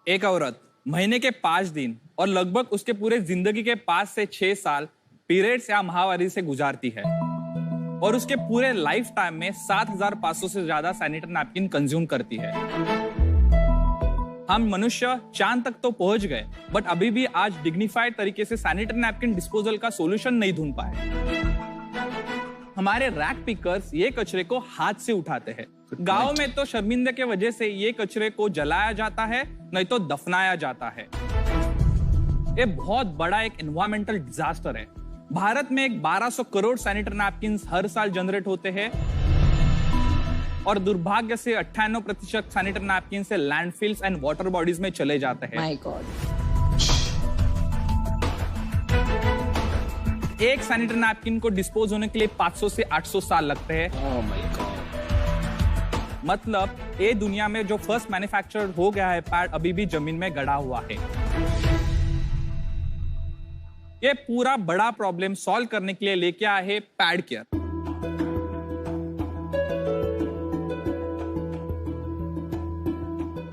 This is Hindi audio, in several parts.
एक औरत महीने के 5 दिन और लगभग उसके पूरे जिंदगी के 5 से 6 साल पीरियड्स या महावारी से गुजारती है और उसके पूरे लाइफ टाइम में 7,500 से ज्यादा सैनिटरी नैपकिन कंज्यूम करती है। हम मनुष्य चांद तक तो पहुंच गए, बट अभी भी आज डिग्निफाइड तरीके से सैनिटरी नैपकिन डिस्पोजल का सॉल्यूशन नहीं ढूंढ पाए। हमारे रैक पिकर्स ये कचरे को हाथ से उठाते हैं। गांव में तो शर्मिंदे के वजह से ये कचरे को जलाया जाता है, नहीं तो दफनाया जाता है। ये बहुत बड़ा एक एनवायरमेंटल डिजास्टर है। भारत में एक 1200 करोड़ सैनिटरी नैपकिन हर साल जनरेट होते हैं और दुर्भाग्य से 98% सैनिटरी नैपकिन से लैंडफिल्स एंड वाटर बॉडीज में चले जाते हैं। My God. एक सैनिटरी नैपकिन को डिस्पोज होने के लिए 500 से 800 साल लगते हैं। Oh my God. मतलब ये दुनिया में जो फर्स्ट मैन्युफैक्चर हो गया है पैड अभी भी जमीन में गड़ा हुआ है। ये पूरा बड़ा प्रॉब्लम सॉल्व करने के लिए लेके आए हैं पैड केयर।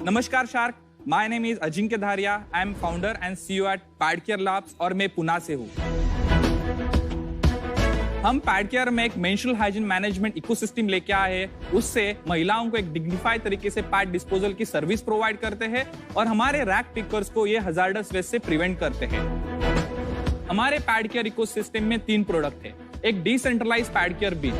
नमस्कार shark, my name is Ajinkya Dhariya. I am founder and CEO at pad care labs और मैं पुणे से हूँ। हम पैड केयर में एक मेंस्ट्रुअल हाइजीन मैनेजमेंट इकोसिस्टम लेके आए हैं। उससे महिलाओं को एक डिग्निफाइड तरीके से पैड डिस्पोजल की सर्विस प्रोवाइड करते हैं और हमारे रैक पिकर्स को ये हजार्डस वेस्ट से प्रिवेंट करते हैं। हमारे पैड केयर इकोसिस्टम में 3 प्रोडक्ट है। एक डिसेंट्रलाइज्ड पैड केयर बिन,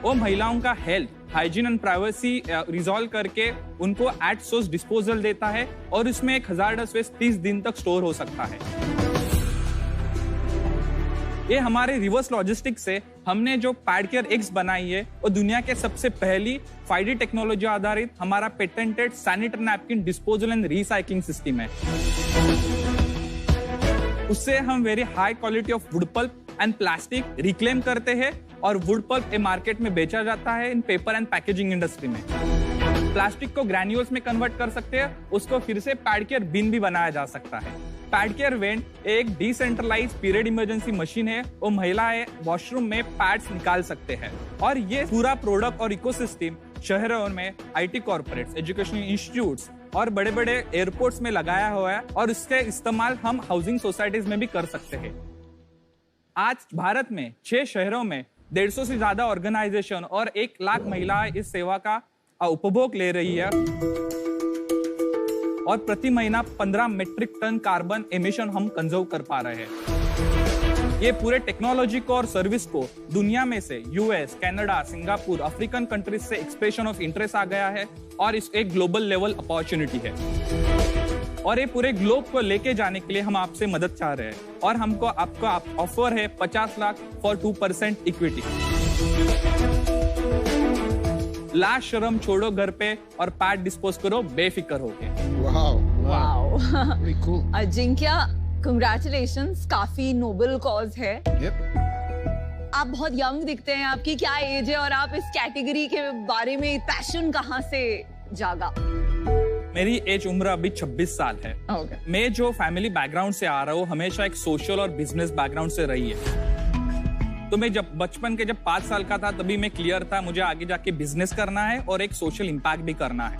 वो महिलाओं का health, hygiene and privacy resolve करके उनको एट सोर्स डिस्पोजल देता है और इसमें एक हजार्डस वेस्ट 30 दिन तक स्टोर हो सकता है। ये हमारे रिवर्स लॉजिस्टिक्स से हमने जो पैड केयर एक्स बनाई है वो दुनिया के सबसे पहली 5D टेक्नोलॉजी आधारित हमारा patented sanitary napkin disposal and recycling system है। उससे हम very high quality of wood pulp and plastic reclaim करते हैं और वुड पल्प मार्केट में बेचा जाता है इन पेपर एंड पैकेजिंग इंडस्ट्री में। प्लास्टिक को ग्रैन्यूल्स में कन्वर्ट कर सकते हैं, उसको फिर से पैड केयर बिन भी बनाया जा सकता है। पैड केयर वेंट एक डिसेंट्रलाइज पीरियड इमरजेंसी मशीन है। वो महिलाएं वॉशरूम में पैड्स निकाल सकते हैं और ये पूरा प्रोडक्ट और इकोसिस्टम शहरों में आईटी कॉर्पोरेट्स, एजुकेशनल इंस्टीट्यूट्स और बड़े बड़े एयरपोर्ट्स में लगाया हुआ है और इसके इस्तेमाल हम हाउसिंग सोसाइटीज में भी कर सकते हैं। आज भारत में 6 शहरों में 150 से ज्यादा ऑर्गेनाइजेशन और 1 लाख महिलाएं इस सेवा का उपभोग ले रही है और प्रति महीना 15 मीट्रिक टन कार्बन एमिशन हम कंजर्व कर पा रहे हैं। ये पूरे टेक्नोलॉजी को और सर्विस को दुनिया में से US, Canada, Singapore, African countries से एक्सप्रेशन ऑफ इंटरेस्ट आ गया है और इस एक ग्लोबल लेवल अपॉर्चुनिटी है और ये पूरे ग्लोब को लेके जाने के लिए हम आपसे मदद चाह रहे हैं और हमको आपको ऑफर है 50 लाख फॉर 2% इक्विटी। लाश शर्म छोड़ो घर पे और पैड डिस्पोज करो बेफिक्र होके। Wow. Very cool. Ajinkya, congratulations, काफी नोबल कॉज है। Yep. आप बहुत यंग दिखते हैं, आपकी क्या एज है और आप इस कैटेगरी के बारे में पैशन कहाँ से जागा? मेरी एज उम्र अभी 26 साल है। Okay. मैं जो फैमिली बैकग्राउंड से आ रहा हूँ हमेशा एक सोशल और बिजनेस बैकग्राउंड से रही है। तो मैं जब बचपन के 5 साल का था तभी मैं क्लियर था मुझे आगे जाके बिजनेस करना है और एक सोशल इम्पैक्ट भी करना है।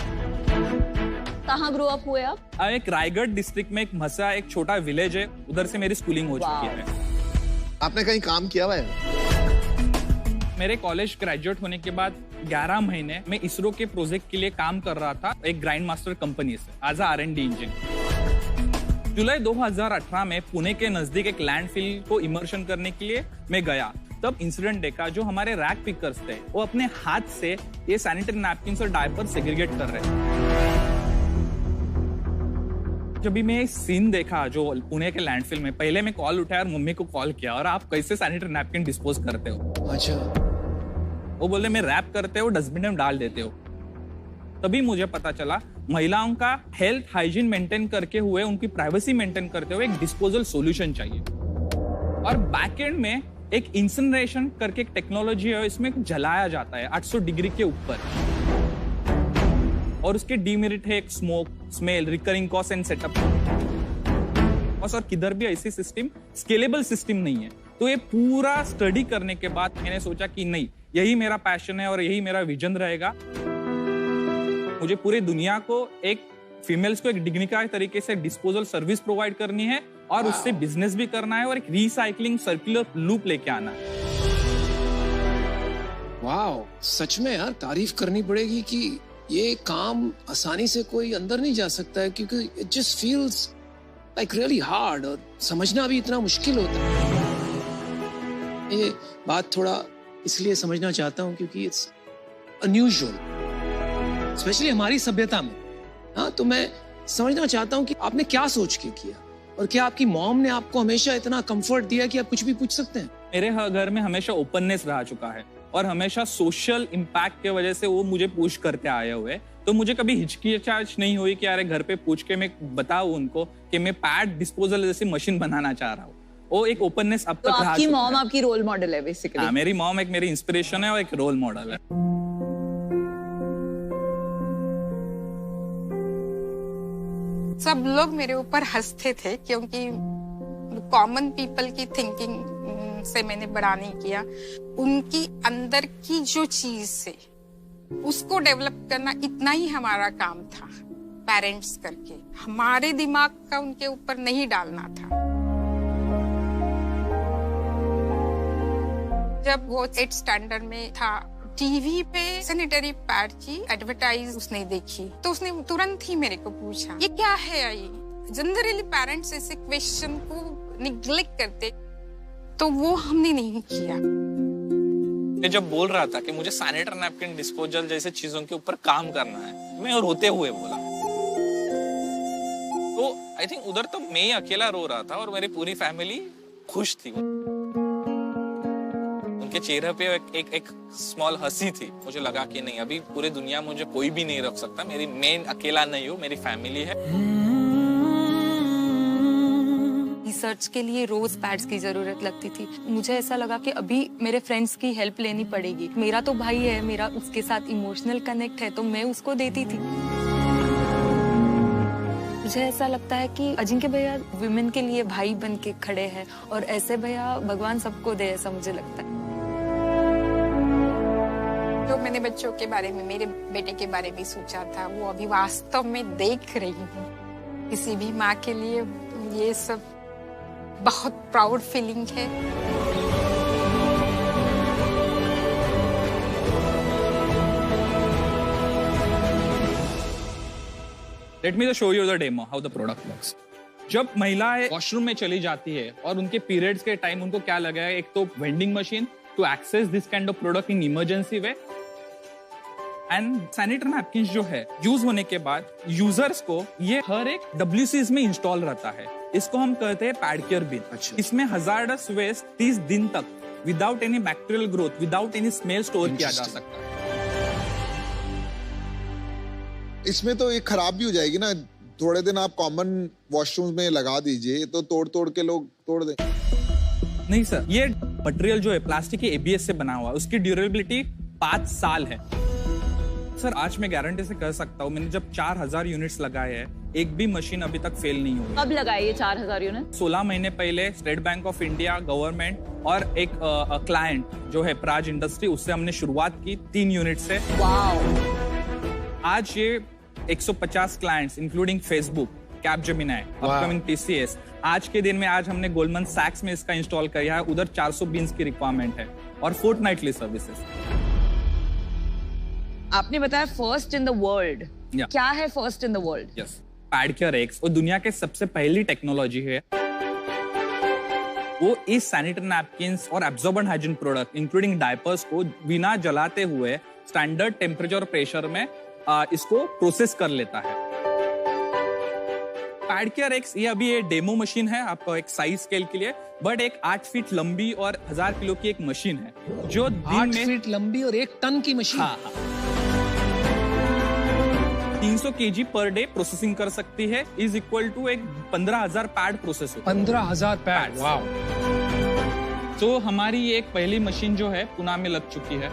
कहाँ ग्रो अप हुए आप? एक रायगढ़ डिस्ट्रिक्ट में एक मसा एक छोटा विलेज है, उधर से मेरी स्कूलिंग हो चुकी है। आपने कहीं काम किया हुआ है? मेरे कॉलेज ग्रेजुएट होने के बाद 11 महीने मैं इसरो के प्रोजेक्ट के लिए काम कर रहा था एक ग्राइंड मास्टर कंपनी से एज R&D इंजीनियर। जुलाई 2018 में पुणे के नजदीक एक लैंडफिल को इमर्शन करने के लिए मैं गया। तब इंसिडेंट देखा, जो हमारे रैक पिकर्स थे वो अपने हाथ से ये सैनिटरी नैपकिन और डायपर सेग्रीगेट कर रहे थे। जब भी मैं सीन देखा जो पुणे के लैंडफिल में, पहले मैं कॉल उठाया और मम्मी को कॉल किया और आप कैसे सैनिटरी नैपकिन डिस्पोज करते हो? अच्छा। वो बोले मैं रैप करते हो, डस्टबिन में डाल देते हो। तभी मुझे पता चला महिलाओं का हेल्थ हाइजीन मेंटेन करके हुए, उनकी प्राइवेसी मेंटेन करते हुए एक डिस्पोजल सॉल्यूशन चाहिए। और बैकएंड में एक इंसिनरेशन करके एक टेक्नोलॉजी है, इसमें जलाया जाता है 800 डिग्री के ऊपर और उसके डीमेरिट है एक smoke, smell, recurring cost and setup. और किधर भी ऐसी सिस्टम स्केलेबल सिस्टम नहीं है। तो ये पूरा स्टडी करने के बाद मैंने सोचा कि नहीं, यही मेरा पैशन है और यही मेरा विजन रहेगा। मुझे पूरी दुनिया को एक फीमेल्स को एक डिग्निफाइड तरीके से डिस्पोजल सर्विस प्रोवाइड करनी है और उससे बिजनेस भी करना है और एक रिसाइकलिंग सर्कुलर लूप लेके आना है। वाह, सच में यार तारीफ करनी पड़ेगी कि ये काम आसानी से कोई अंदर नहीं जा सकता है, क्योंकि it just feels like really hard और समझना भी इतना मुश्किल होता है। ये बात थोड़ा इसलिए समझना चाहता हूँ क्योंकि इट्स अनयूजुअल, स्पेशली हमारी सभ्यता में। हाँ, तो मैं समझना चाहता हूँ कि आपने क्या सोच के किया और क्या आपकी मॉम ने आपको हमेशा इतना कंफर्ट दिया कि आप कुछ भी पूछ सकते हैं? मेरे घर में हमेशा ओपननेस रह चुका है और हमेशा सोशल इम्पैक्ट के वजह से वो मुझे पुश करते आए हुए, तो मुझे कभी हिचकिचाहट नहीं हुई कि यार घर पे पूछ के मैं बताऊं उनको कि मैं पैड डिस्पोजल जैसी मशीन बनाना चाह रहा हूँ। वो एक ओपननेस अब तो तक आपकी मॉम आपकी रोल मॉडल है बेसिकली? हाँ, मेरी मॉम एक मेरी इंस्पिरेशन है और एक रोल मॉडल है। सब लोग मेरे ऊपर हंसते थे क्योंकि कॉमन पीपल की थिंकिंग से मैंने बड़ा नहीं किया। उनकी अंदर की जो चीज से उसको डेवलप करना, इतना ही हमारा काम था पेरेंट्स करके। हमारे दिमाग का उनके ऊपर नहीं डालना था। जब वो 8th स्टैंडर्ड में था, टीवी पे सैनिटरी पैड की एडवर्टाइज उसने देखी, तो उसने तुरंत ही मेरे को पूछा ये क्या है। ये जनरली पेरेंट्स ऐसे क्वेश्चन को निग्लेक्ट करते, तो वो हमने नहीं किया। ये जब बोल रहा था कि मुझे सैनिटरी नैपकिन डिस्पोजल जैसे चीजों के ऊपर काम करना है, मैं रोते हुए बोला, तो आई थिंक उधर तो मैं ही अकेला रो रहा था और मेरी पूरी फैमिली खुश थी। उनके चेहरे पे एक स्मॉल हंसी थी। मुझे लगा कि नहीं, अभी पूरी दुनिया मुझे कोई भी नहीं रोक सकता, मैं अकेला नहीं हूँ, मेरी फैमिली है। रिसर्च के लिए रोज पैड्स की जरूरत लगती थी। मुझे ऐसा लगा कि अभी मेरे फ्रेंड्स की हेल्प लेनी पड़ेगी। मेरा तो भाई है, मेरा उसके साथ इमोशनल कनेक्ट है, तो मैं उसको देती थी। मुझे ऐसा लगता है कि अजिंक्य भैया विमेन के लिए भाई बन के खड़े हैं और ऐसे भैया भगवान सबको दे, ऐसा मुझे लगता है। जो मैंने बच्चों के बारे में, मेरे बेटे के बारे में सोचा था, वो अभी वास्तव में देख रही हूँ। किसी भी माँ के लिए ये सब बहुत प्राउड फीलिंग है। Let me just show you the demo how the product works. जब महिलाएं वॉशरूम में चली जाती है और उनके पीरियड्स के टाइम उनको क्या लगा है, एक तो vending machine to access this kind of product in emergency way, and sanitary napkin जो है यूज होने के बाद यूजर्स को ये हर एक WCs में इंस्टॉल रहता है। इसको हम कहते हैं पैड केयर बिन। इसमें हजार्डस वेस्ट 30 दिन तक without any bacterial growth, without any smell store किया जा सकता है। इसमें तो एक खराब भी हो जाएगी ना, थोड़े दिन आप कॉमन वॉशरूम में लगा दीजिए तो तोड़ के लोग तोड़ दें। नहीं सर, ये मटेरियल जो है प्लास्टिक के ABS से बना हुआ है, उसकी ड्यूरेबिलिटी 5 साल है। सर आज मैं गारंटी से कह सकता हूँ, मैंने जब 4000 यूनिट्स लगाए हैं, एक भी मशीन अभी तक फेल नहीं हुई। कब लगाए ये 4000 यूनिट? 16 महीने पहले state bank of India, government और एक क्लाइंट जो है प्राज इंडस्ट्री, उससे हमने शुरुआत की 3 यूनिट से। आज ये 150 clients including Facebook, Capgemini, upcoming TCS, आज के दिन में आज हमने गोल्डमैन सैक्स में इसका इंस्टॉल किया है। उधर 400 बीन्स की रिक्वायरमेंट है और फोर्टनाइटली सर्विसेज। आपने बताया फर्स्ट इन द वर्ल्ड। क्या है first in the world? Yes, pad square x वो दुनिया के सबसे पहली टेक्नोलॉजी है। वो इस सैनिटरी नैपकिन्स और absorbent hygiene product including diapers को बिना जलाते हुए स्टैंडर्ड टेम्परेचर और प्रेशर में इसको प्रोसेस कर लेता है। पैड केयर एक्स ये अभी ये डेमो मशीन है आपको एक साइज स्केल के लिए, बट एक 8 फीट लंबी और 1000 किलो की एक मशीन है जो 8 फीट लंबी और 1 टन की मशीन। हाँ, 300 kg पर डे प्रोसेसिंग कर सकती है, इज इक्वल टू एक 15,000 पैड प्रोसेस होता है। 15,000 पैड, वाव। तो हमारी ये एक पहली मशीन जो है पुणे में लग चुकी है।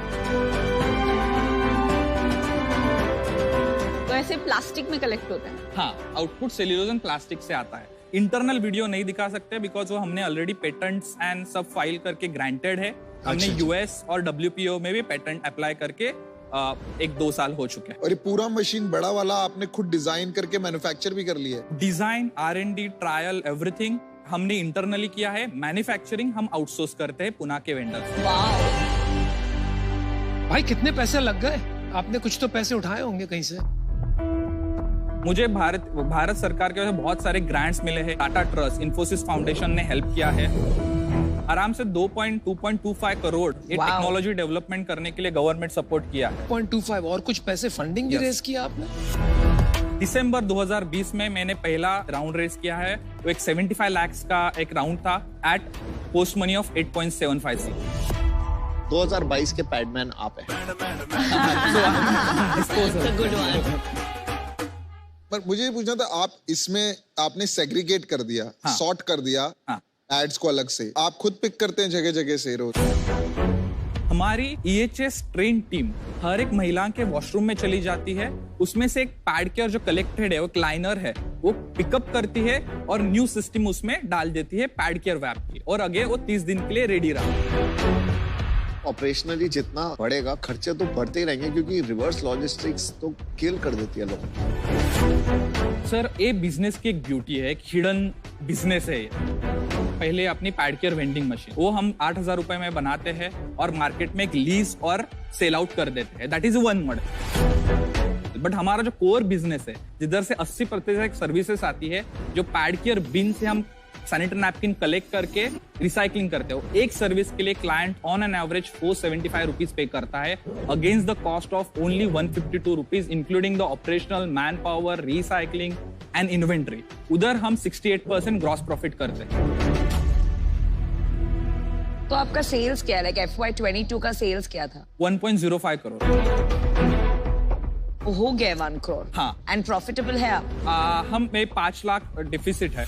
तो ऐसे प्लास्टिक में कलेक्ट होता है? हाँ, आउटपुट सेल्यूलोज एंड प्लास्टिक से आता है। इंटरनल वीडियो नहीं दिखा सकते बिकॉज वो हमने ऑलरेडी पेटेंट्स एंड सब फाइल करके ग्रांटेड है। हमने US और WPO में भी पेटेंट अप्लाई करके एक 2 साल हो चुके हैं। और ये पूरा मशीन बड़ा वाला आपने खुद डिजाइन करके मैन्युफैक्चर भी कर लिया है? डिजाइन, R&D, ट्रायल, एवरीथिंग हमने इंटरनली किया है। मैन्युफैक्चरिंग हम आउटसोर्स करते हैं पुणे के वेंडर्स। भाई कितने पैसे लग गए? आपने कुछ तो पैसे उठाए होंगे कहीं से। मुझे भारत सरकार के वजह से बहुत सारे ग्रांट्स मिले हैं। टाटा ट्रस्ट, इन्फोसिस फाउंडेशन ने हेल्प किया है। आराम से 2.25 करोड़ ये टेक्नोलॉजी डेवलपमेंट करने के लिए गवर्नमेंट सपोर्ट किया है। 0.25 और कुछ पैसे फंडिंग भी रेज किया आपने? दिसंबर 2020 में मैंने पहला राउंड रेज किया है। वो एक 75 लाख का एक राउंड था at post money of 8.75 C। 2022 के पैडमैन आप हैं। पर मुझे ये पूछना था, आप इसमें आपने सेग्रीगेट कर दिया, सॉर्ट कर दिया एड्स को अलग से, आप खुद पिक करते हैं जगह जगह से रोज? हमारी EHS ट्रेन टीम हर एक महिला के वॉशरूम में चली जाती है, उसमें से एक पैड केयर जो कलेक्टेड है, वो क्लाइनर है, वो पिकअप करती है और न्यू सिस्टम उसमें डाल देती है पैड केयर वैप की, और आगे वो 30 दिन के लिए रेडी रहा। ऑपरेशनली जितना बढ़ेगा खर्चे तो बढ़ते ही रहेंगे, क्योंकि रिवर्स लॉजिस्टिक्स तो किल कर देती है लोग। सर, ये बिजनेस की एक ब्यूटी है, एक हिडन बिजनेस है। पहले अपनी पैड केयर वेंडिंग मशीन वो हम 8,000 रुपए में बनाते हैं और मार्केट में एक लीज और सेल आउट कर देते हैं। That is one model. But हमारा जो कोर बिजनेस है, जिधर से 80% सर्विसेज आती है, जो पैड केयर बिन से हम सैनिटरी नैपकिन कलेक्ट करके रिसाइकलिंग करते हो, एक सर्विस के लिए client on an average 475 rupees पे करता है against the cost of only 152 rupees, including the operational, man power, recycling and inventory. उधर हम 68% ग्रॉस प्रॉफिट करते हैं। तो आपका सेल्स क्या है? FY22 का सेल्स क्या था? 1.05 करोड़ हो गया 1 करोड़। हाँ। एंड प्रॉफिटेबल है आप? हम में 5 लाख डिफिसिट है।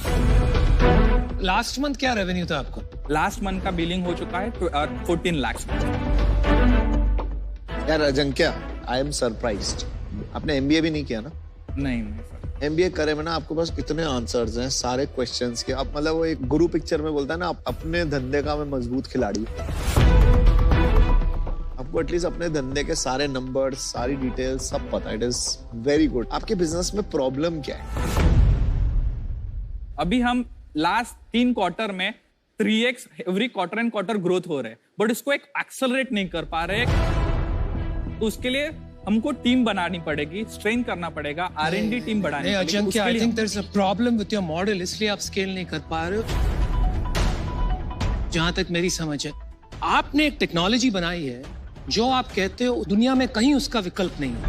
लास्ट मंथ क्या रेवेन्यू था आपको? लास्ट मंथ का बिलिंग हो चुका है 14 लाख। यार अजंक्या, आई एम सरप्राइज्ड। आपने MBA भी नहीं किया ना? नहीं सर। MBA करे में ना आपके पास इतने आंसर्स हैं सारे क्वेश्चंस के। आप मतलब वो एक गुरु पिक्चर में बोलता है ना, आप अपने धंधे का मैं मजबूत खिलाड़ी। आपको एटलीस्ट अपने धंधे के सारे नंबर्स, सारी डिटेल्स सब पता है। It is very good. आपके बिजनेस में प्रॉब्लम क्या है? अभी हम लास्ट 3 क्वार्टर में 3x every quarter and quarter growth हो रहे हैं, बट इसको एक एक्सेलरेट नहीं कर पा रहे। तो उसके लिए हमको टीम बनानी पड़ेगी, स्ट्रेन करना पड़ेगा, R&D टीम बढ़ानी पड़ेगी। I think there is a problem with your model, इसलिए आप स्केल नहीं कर पा रहे हो। जहां तक मेरी समझ है, आपने एक टेक्नोलॉजी बनाई है जो आप कहते हो दुनिया में कहीं उसका विकल्प नहीं है,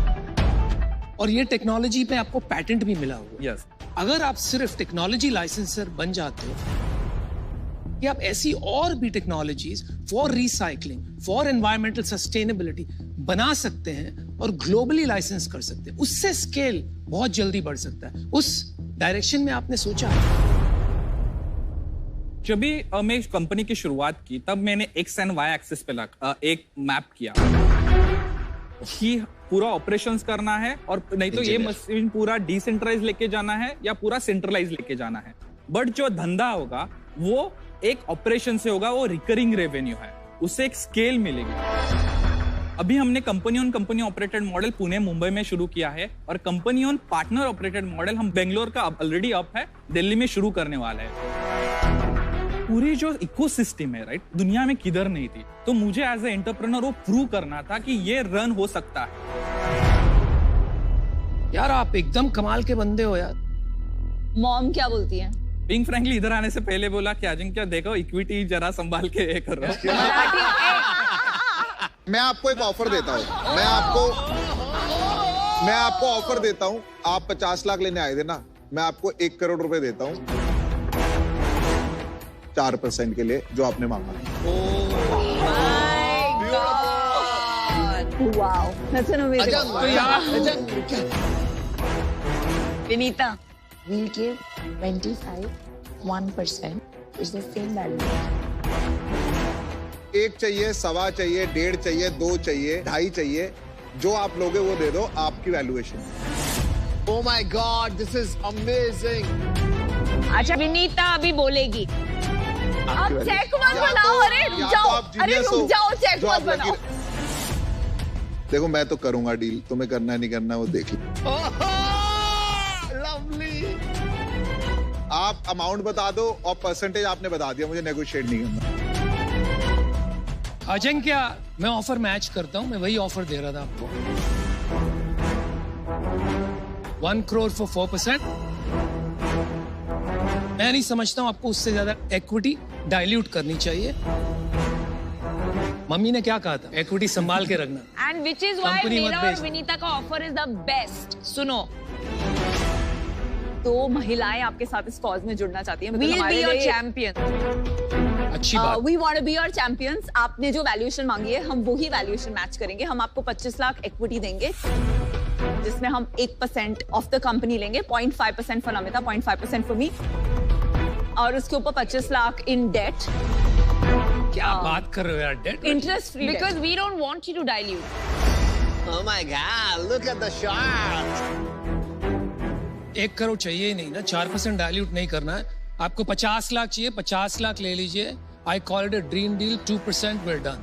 और ये टेक्नोलॉजी पे आपको पैटेंट भी मिला हुआ। यस। अगर आप सिर्फ टेक्नोलॉजी लाइसेंसर बन जाते हो कि आप ऐसी और भी technologies for recycling, for environmental sustainability बना सकते हैं और ग्लोबली लाइसेंस कर सकते हैं, उससे स्केल बहुत जल्दी बढ़ सकता है। उस डायरेक्शन में आपने सोचा है? जब भी मैं कंपनी की शुरुआत की, तब मैंने X एंड Y एक्सिस पे एक मैप किया कि पूरा ऑपरेशंस करना है, और नहीं तो ये मशीन पूरा डिसेंट्रलाइज लेके जाना है या पूरा सेंट्रलाइज लेके जाना है। बट जो धंधा होगा वो एक ऑपरेशन से होगा, वो रिकरिंग रेवेन्यू है, उससे एक स्केल मिलेगी। अभी हमने company on company operated model Pune, Mumbai में शुरू किया है, और company on partner operated model हम बेंगलोर का ऑलरेडी अप है, दिल्ली में शुरू करने वाला है। पूरी जो इकोसिस्टम है, राइट, दुनिया में किधर नहीं थी। तो मुझे एज ए एंटरप्रेन्योर वो प्रूव करना था कि ये रन हो सकता है। यार आप एकदम कमाल के बंदे हो यार। मॉम क्या बोलती है? बीइंग फ्रैंकली इधर आने से पहले बोला कि अजिंक्य देखो, इक्विटी जरा संभाल के करो। मैं आपको एक ऑफर देता हूँ, मैं आपको ऑफर देता हूँ। आप 50 लाख लेने आए थे ना, मैं आपको 1 करोड़ रुपए देता हूँ 4% के लिए, जो आपने मांगा। Wow, that's an amazing offer. Vinita, we'll give 1% is the same value. 1 चाहिए, 1.25 चाहिए, 1.5 चाहिए, 2 चाहिए, 2.5 चाहिए, जो आप लोगे वो दे दो, आपकी valuation. Oh my God, this is amazing. अच्छा, विनीता अभी बोलेगी। आप चेक मत बनाओ, अरे जाओ, अरे रुक जाओ, चेक मत बनाओ। देखो मैं तो करूंगा डील, तुम्हें करना नहीं करना वो देख लो। लवली। आप अमाउंट बता दो और परसेंटेज आपने बता दिया, मुझे नेगोशिएट नहीं करना। अजिंक्य, मैं ऑफर मैच करता हूं, मैं वही ऑफर दे रहा था आपको। 1 crore for 4%। मैं नहीं समझता हूं आपको उससे ज्यादा इक्विटी डाइल्यूट करनी चाहिए। मम्मी ने क्या कहा था, इक्विटी संभाल के रखना। एंड विच इज व्हाई मेरा और विनीता का ऑफर इज द बेस्ट। सुनो, 2 महिलाएं आपके साथ इस कॉज में जुड़ना चाहती हैं। We'll be your champion। अच्छी बात। We want to be your champions। आपने जो वैल्यूएशन मांगी है, हम वही वैल्यूएशन मैच करेंगे। हम आपको 25 लाख इक्विटी देंगे, जिसमें हम 1% ऑफ द कंपनी लेंगे। 0.5% फॉर नमिता, 0.5% फॉर मी, और उसके ऊपर 25 लाख इन डेट। क्या बात कर रहे हो यार, debt? Interest free, because we don't want you to dilute. Oh my God, look at the shot। 1 crore चाहिए ही नहीं ना, 4% डाइल्यूट नहीं करना है आपको। 50 लाख चाहिए, 50 लाख ले लीजिए। I call it a dream deal. 2% we're done।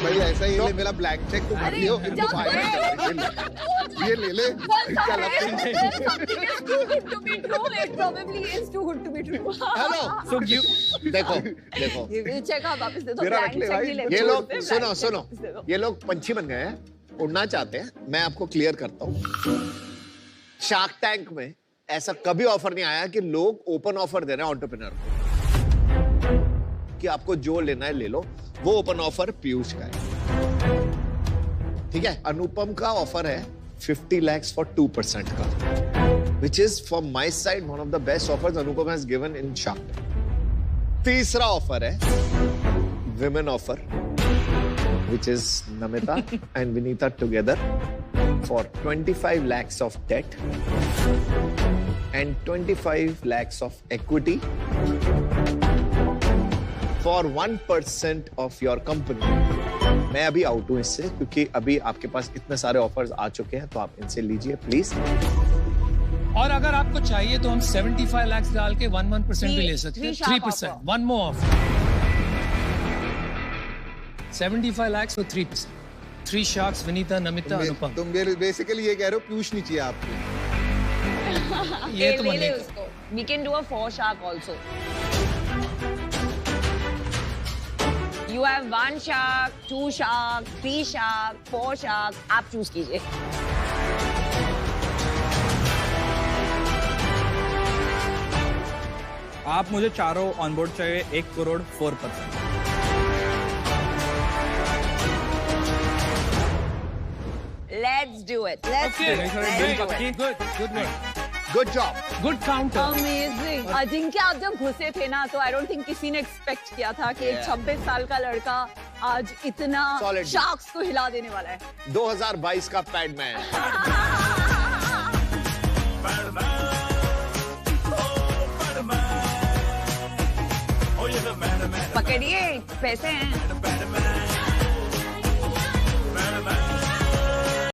भाई ऐसा ही ले, मेरा ब्लैंक चेक तो भर लियो, फिर तो ये ले ले। क्या लगता हेलो, So you देखो देखो, मेरा रख ले भाई। ये लोग सुनो सुनो, ये लोग पंछी बन गए हैं, उड़ना चाहते हैं। मैं आपको क्लियर करता हूँ, शार्क टैंक में ऐसा कभी ऑफर नहीं आया कि लोग ओपन ऑफर दे रहे हैं एंटरप्रेन्योर को कि आपको जो लेना है ले लो। वो ओपन ऑफर पीयूष का है, ठीक है। अनुपम का ऑफर है 50 lakhs फॉर 2% का, which is from my side one of the best offers Anupam has given in Shark Tank। तीसरा ऑफर है women offer, which is Namita and Vinita together for 25 lakhs of debt and 25 lakhs of equity for 1% of your company। मैं अभी आउट हूं इससे, क्योंकि अभी आपके पास इतने सारे ऑफर्स आ चुके हैं, तो आप इनसे लीजिए प्लीज। और अगर आपको चाहिए तो हम 75 lakhs डाल के 1% भी ले सकते हैं। 3%, one more offer। 75 lakhs for 3%। 3 sharks, Vinita, Namita, अनुपम। तुम बेसिकली ये कह रहे हो पीयूष नहीं चाहिए आपको। ये तो money. We can do a 4 shark also। You have 1 shark, 2 shark, 3 shark, 4 shark। आप चूज कीजिए। आप मुझे चारों ऑन बोर्ड चाहिए 1 crore 4%। Let's do it। Let's do it। Good work। Good job, good counter. Amazing. Ajinkya, आप जब घुसे थे ना, तो आई डोंट थिंक किसी ने एक्सपेक्ट किया था कि एक 26 साल का लड़का आज इतना शार्क्स को हिला देने वाला है। 2022 का पैडमैन। पकड़िए, पैसे हैं।